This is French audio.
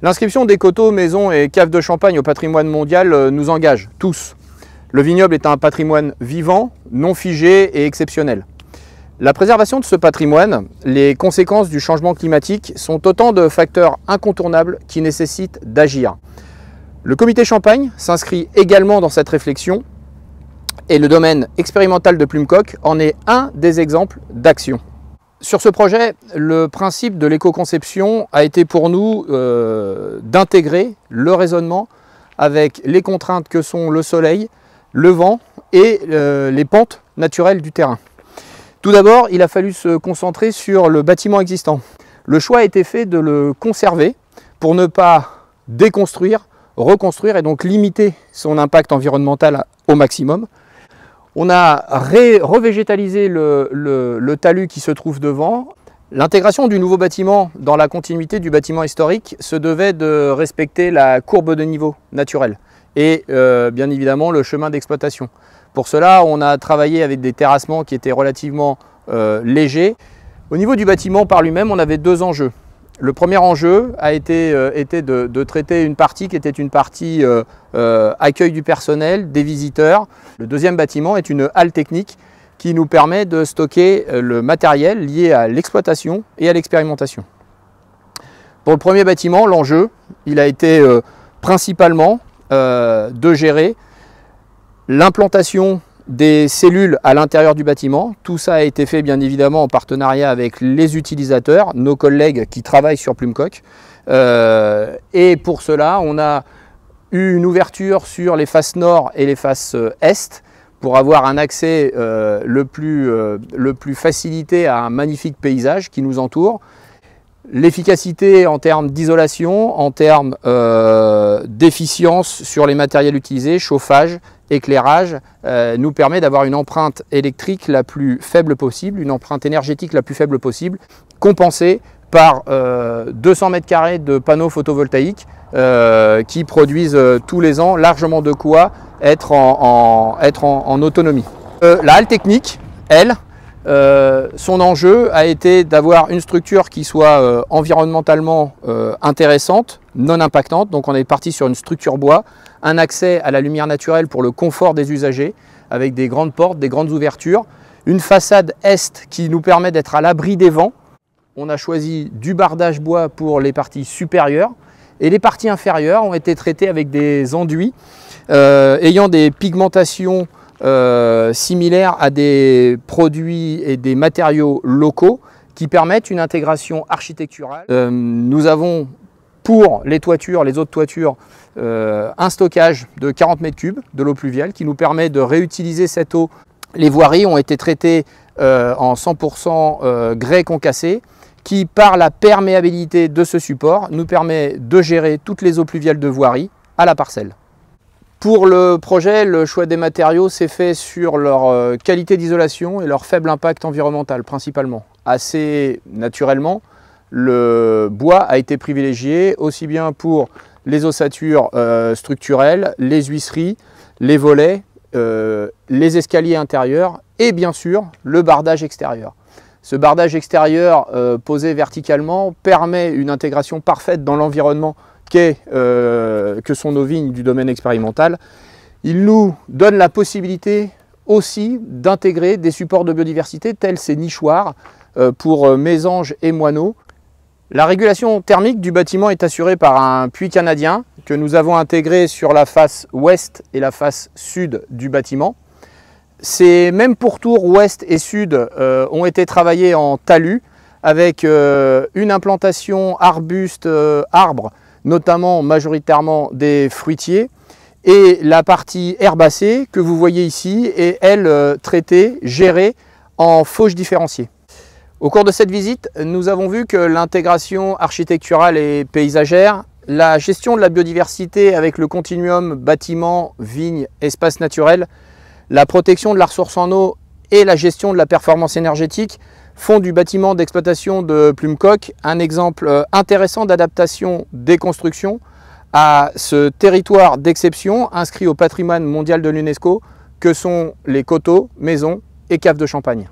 L'inscription des coteaux, maisons et caves de Champagne au patrimoine mondial nous engage tous. Le vignoble est un patrimoine vivant, non figé et exceptionnel. La préservation de ce patrimoine, les conséquences du changement climatique sont autant de facteurs incontournables qui nécessitent d'agir. Le comité Champagne s'inscrit également dans cette réflexion et le domaine expérimental de Plumecoq en est un des exemples d'action. Sur ce projet, le principe de l'éco-conception a été pour nous d'intégrer le raisonnement avec les contraintes que sont le soleil, le vent et les pentes naturelles du terrain. Tout d'abord, il a fallu se concentrer sur le bâtiment existant. Le choix a été fait de le conserver pour ne pas déconstruire, reconstruire et donc limiter son impact environnemental au maximum. On a revégétalisé le talus qui se trouve devant. L'intégration du nouveau bâtiment dans la continuité du bâtiment historique se devait de respecter la courbe de niveau naturelle et bien évidemment le chemin d'exploitation. Pour cela, on a travaillé avec des terrassements qui étaient relativement légers. Au niveau du bâtiment par lui-même, on avait deux enjeux. Le premier enjeu a été de traiter une partie qui était une partie accueil du personnel, des visiteurs. Le deuxième bâtiment est une halle technique qui nous permet de stocker le matériel lié à l'exploitation et à l'expérimentation. Pour le premier bâtiment, l'enjeu, il a été principalement de gérer l'implantation des cellules à l'intérieur du bâtiment. Tout ça a été fait bien évidemment en partenariat avec les utilisateurs, nos collègues qui travaillent sur Plumecoq. Et pour cela, on a eu une ouverture sur les faces nord et les faces est pour avoir un accès le plus facilité à un magnifique paysage qui nous entoure. L'efficacité en termes d'isolation, en termes d'efficience sur les matériels utilisés, chauffage, éclairage, nous permet d'avoir une empreinte électrique la plus faible possible, une empreinte énergétique la plus faible possible, compensée par 200 mètres carrés de panneaux photovoltaïques qui produisent tous les ans largement de quoi être en autonomie. La halle technique, elle, son enjeu a été d'avoir une structure qui soit environnementalement intéressante, non impactante. Donc on est parti sur une structure bois, un accès à la lumière naturelle pour le confort des usagers, avec des grandes portes, des grandes ouvertures, une façade est qui nous permet d'être à l'abri des vents. On a choisi du bardage bois pour les parties supérieures et les parties inférieures ont été traitées avec des enduits ayant des pigmentations similaires à des produits et des matériaux locaux qui permettent une intégration architecturale. Nous avons pour les toitures, les autres toitures, un stockage de 40 m3 de l'eau pluviale qui nous permet de réutiliser cette eau. Les voiries ont été traitées en 100% grès concassé qui, par la perméabilité de ce support, nous permet de gérer toutes les eaux pluviales de voirie à la parcelle. Pour le projet, le choix des matériaux s'est fait sur leur qualité d'isolation et leur faible impact environnemental principalement. Assez naturellement, le bois a été privilégié aussi bien pour les ossatures structurelles, les huisseries, les volets, les escaliers intérieurs et bien sûr le bardage extérieur. Ce bardage extérieur posé verticalement permet une intégration parfaite dans l'environnement que sont nos vignes du domaine expérimental. Il nous donne la possibilité aussi d'intégrer des supports de biodiversité tels ces nichoirs pour mésanges et moineaux. La régulation thermique du bâtiment est assurée par un puits canadien que nous avons intégré sur la face ouest et la face sud du bâtiment. Ces mêmes pourtours ouest et sud ont été travaillés en talus avec une implantation arbuste, arbres, notamment majoritairement des fruitiers, et la partie herbacée que vous voyez ici est elle traitée, gérée en fauche différenciée. Au cours de cette visite, nous avons vu que l'intégration architecturale et paysagère, la gestion de la biodiversité avec le continuum bâtiment, vignes, espaces naturels, la protection de la ressource en eau et la gestion de la performance énergétique font du bâtiment d'exploitation de Plumecoq un exemple intéressant d'adaptation des constructions à ce territoire d'exception inscrit au patrimoine mondial de l'UNESCO que sont les coteaux, maisons et caves de Champagne.